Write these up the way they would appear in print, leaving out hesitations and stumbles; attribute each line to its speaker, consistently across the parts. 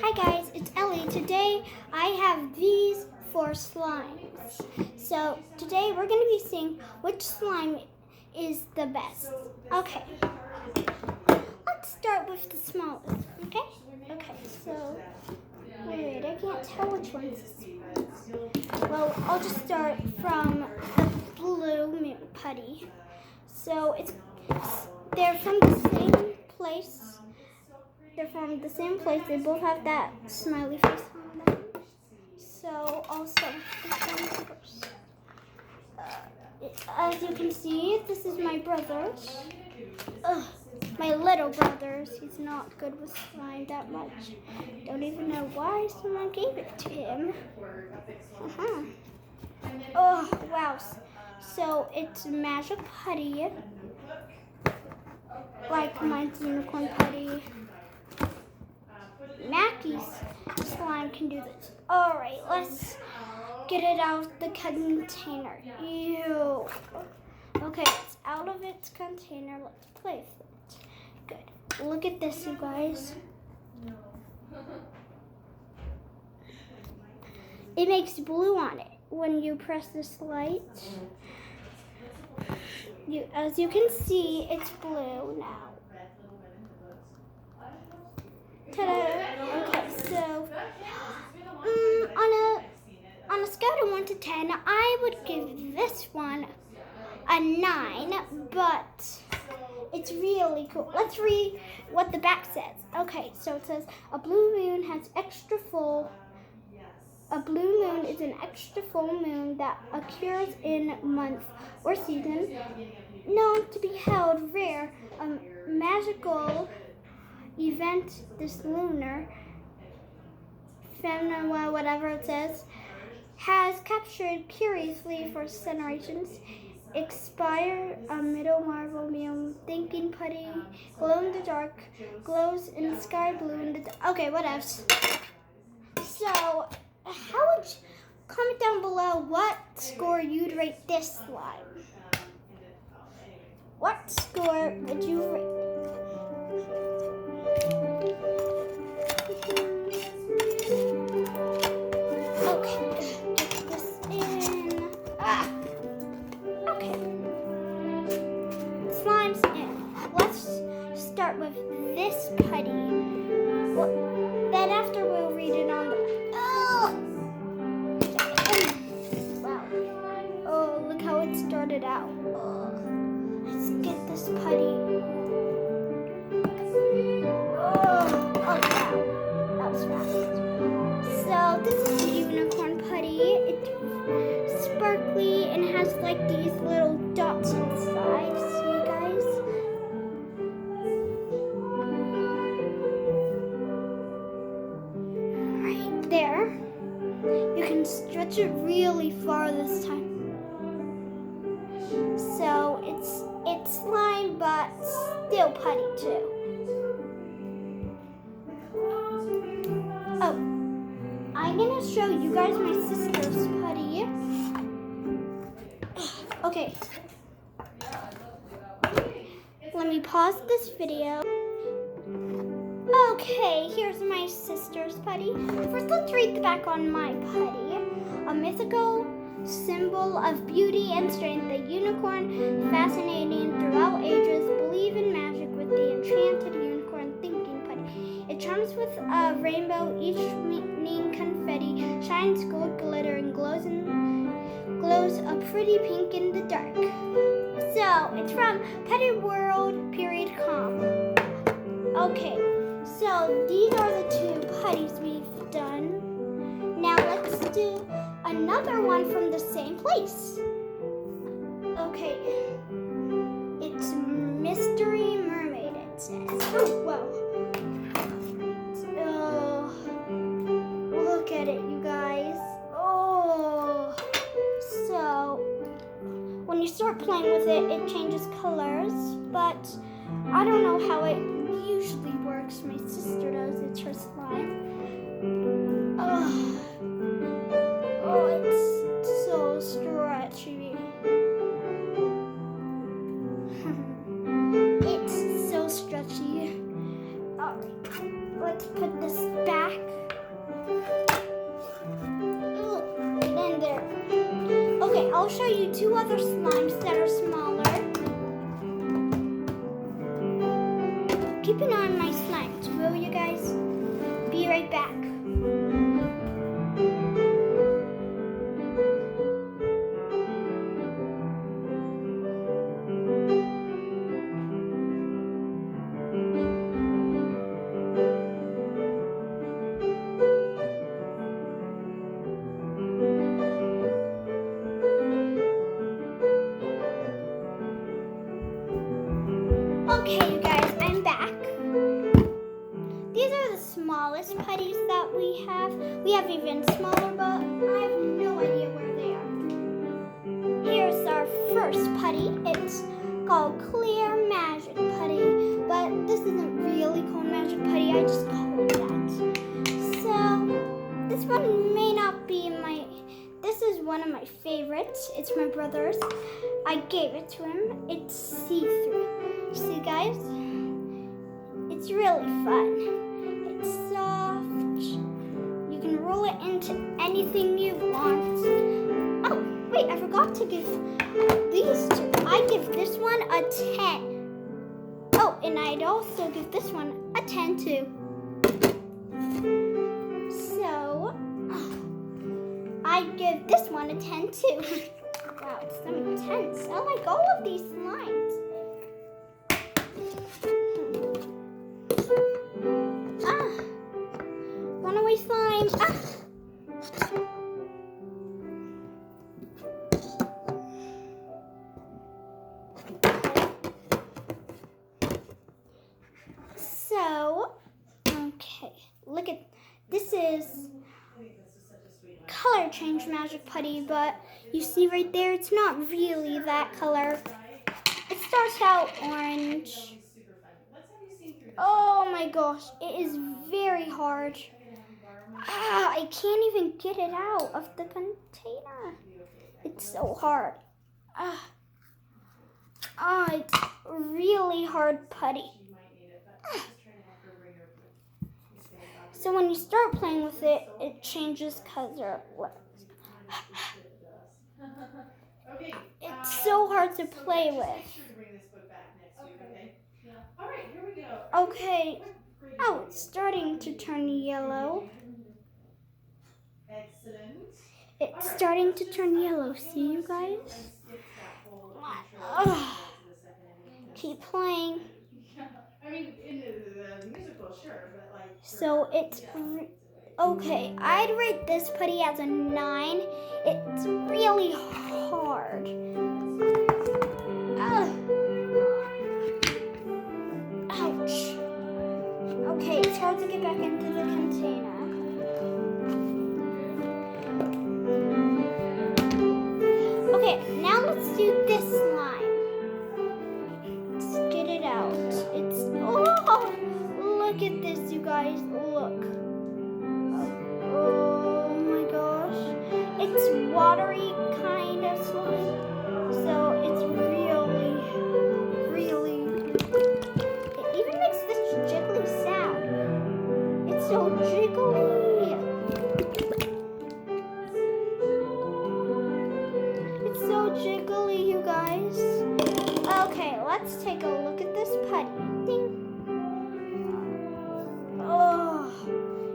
Speaker 1: Hi guys, it's Ellie. Today I have these 4 slimes. So today we're going to be seeing which slime is the best. Okay, let's start with the smallest, okay? Okay, so, wait, I can't tell which one's the smallest. Well, I'll just start from the blue putty. So they're from the same place. They're from the same place. They both have that smiley face on them. So also, first. As you can see, this is my brother's. My little brother's. He's not good with slime that much. Don't even know why someone gave it to him. Oh, wow. So it's Magic Putty. Like mine's Unicorn Putty. Mackie's slime can do this. Alright, let's get it out of the container. Ew. Okay, it's out of its container. Let's play with it. Good. Look at this, you guys. It makes blue on it when you press this light. As you can see, it's blue now. Ta-da! Okay, so on a scale of 1 to 10, I would give this one a 9, but it's really cool. Let's read what the back says. Okay, so it says a blue moon has extra full. A blue moon is an extra full moon that occurs in month or season, known to be held rare, a magical event. This lunar phenomena, whatever it says, has captured curiously for generations. Expire a middle marble meal, thinking putty, glow in the dark, glows in sky blue in the dark. Okay, what else? So, how would you comment down below what score you'd rate this slime? What score would you rate? Slimes in. Let's start with this putty. Then after we'll read it on the. Oh! Wow. Oh, look how it started out. Oh. Let's get this putty. Oh, wow. That was fast. So this is the unicorn putty. It's sparkly and has like these little dots inside. See, guys? Right there. You can stretch it really far this time. So it's slime, but still putty too. Oh, I'm gonna show you guys my sister's putty. Okay. Let me pause this video. Okay, here's my sister's putty. First, let's read the back on my putty. A mythical symbol of beauty and strength, the unicorn, fascinating throughout ages, believe in magic with the enchanted unicorn thinking putty. It charms with a rainbow, each meaning confetti, shines gold glitter and glows a pretty pink in the dark. So, it's from Putty World period com. Okay, so these are the 2 putties we've done. Now let's do another one from the same place. Okay, it's Mystery Mermaid, it says. Oh, whoa. Look at it, you guys. Oh, so when you start playing with it, it changes colors, but I don't know how it usually works. My sister does. It's her slime. Oh, it's so stretchy. It's so stretchy. let's put this back. And there. Okay, I'll show you two other slimes that are smaller. Keep an eye on my slimes, will you guys? Be right back. Okay, you guys, I'm back. These are the smallest putties that we have. We have even smaller, but I have no idea where they are. Here's our first putty. It's called Clear Magic Putty, but this isn't really called Magic Putty. I just call it that. So this one may not be my. This is one of my favorites. It's my brother's. I gave it to him. It's see-through. See, guys? It's really fun. It's soft. You can roll it into anything you want. Oh, wait, I forgot to give these two. I give this one a 10. Oh, and I'd also give this one a 10 too. So, I'd give this one a 10 too. Wow, it's so intense. I like all of these slimes. Runaway slime. So, okay, look at this is color change Magic Putty, but you see right there, it's not really that color. It starts out orange. Oh my gosh, it is very hard. I can't even get it out of the container. It's so hard. It's really hard putty. So when you start playing with it, it changes color. It's so hard to play with. Okay. Oh, it's starting to turn yellow. It's starting to turn yellow. See, you guys? Keep playing. So it's okay. I'd rate this putty as a 9. It's really hard. Ouch. Okay, it's hard to get back into the container. Okay, now let's do this slime. Let's get it out. Look at this, you guys. Look. Oh my gosh. It's watery kind of slime. So it's really, it even makes this jiggly sound. It's so jiggly. It's so jiggly, you guys. Okay, let's take a look at this putty. Ding. Oh,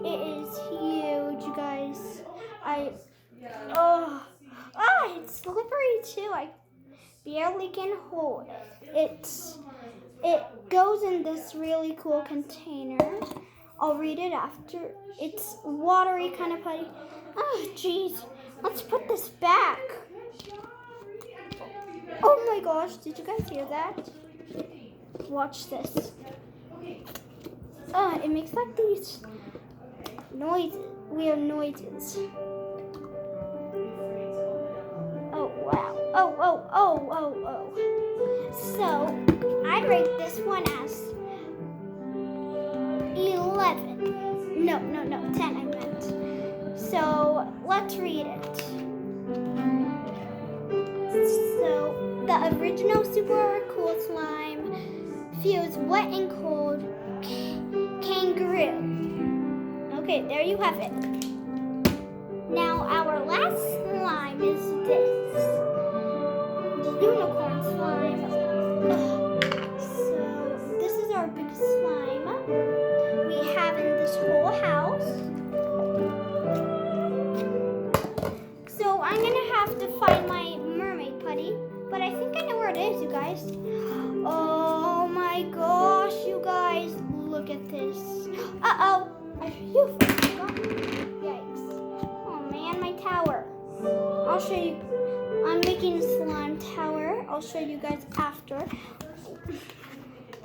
Speaker 1: it is huge, you guys. It's slippery too. I barely can hold it. It goes in this really cool container. I'll read it after. It's watery kind of putty. Oh, jeez. Let's put this back. Oh my gosh, did you guys hear that? Watch this. It makes like these weird noises. Oh wow. Oh. So, I'd rate this one as 11. No, 10 I meant. So, let's read it. So, the original Super Cool Slime feels wet and cold, can kangaroo. Okay, there you have it. Now our last slime is this. Unicorn slime. So this is our big slime we have in this whole house. So I'm gonna have to find my mermaid putty, but I think I know where it is, you guys. Oh my gosh, you guys, look at this. Uh-oh, you forgot. Yikes. Oh man, my tower. I'll show you. I'm making a slime tower. I'll show you guys after.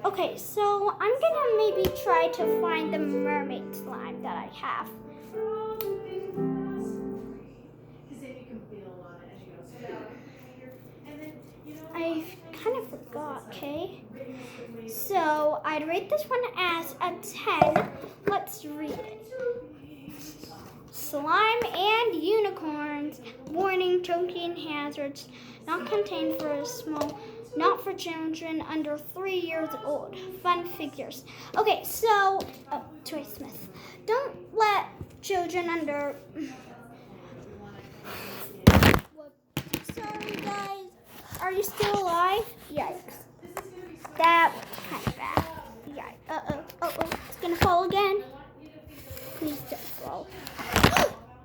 Speaker 1: Okay, so I'm gonna maybe try to find the mermaid slime that I have. I kind of forgot, okay? So I'd rate this one as a 10. Let's read it. Slime and unicorns. Warning, choking hazards. Not contained for a small, not for children under 3 years old. Fun figures. Okay, so, Troy Smith. Don't let children under... Sorry, guys. Are you still alive? Yikes. That was kind of bad. Yikes. Uh-oh. It's gonna fall again. Please don't fall.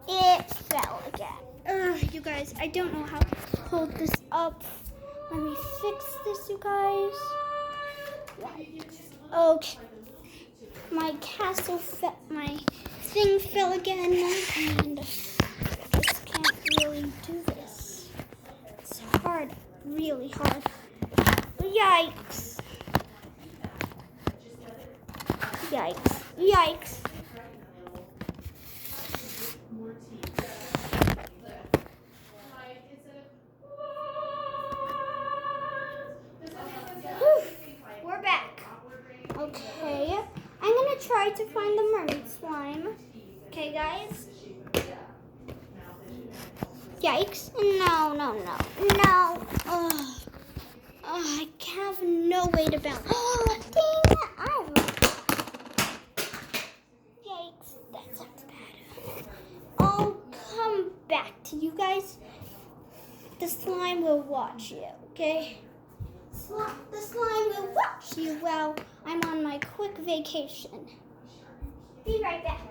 Speaker 1: It fell again. You guys, I don't know how to hold this up. Let me fix this, you guys. Yikes. Okay. My castle fell. My thing fell again. And I just can't really do this. It's hard. Really hard. Yikes. Yikes. We're back. Okay. I'm gonna try to find the mermaid slime. Okay, guys? Yikes. No. I have no way to bounce. Oh, dang it. Yikes. That sounds bad. I'll come back to you guys. The slime will watch you, okay? The slime will watch you while I'm on my quick vacation. Be right back.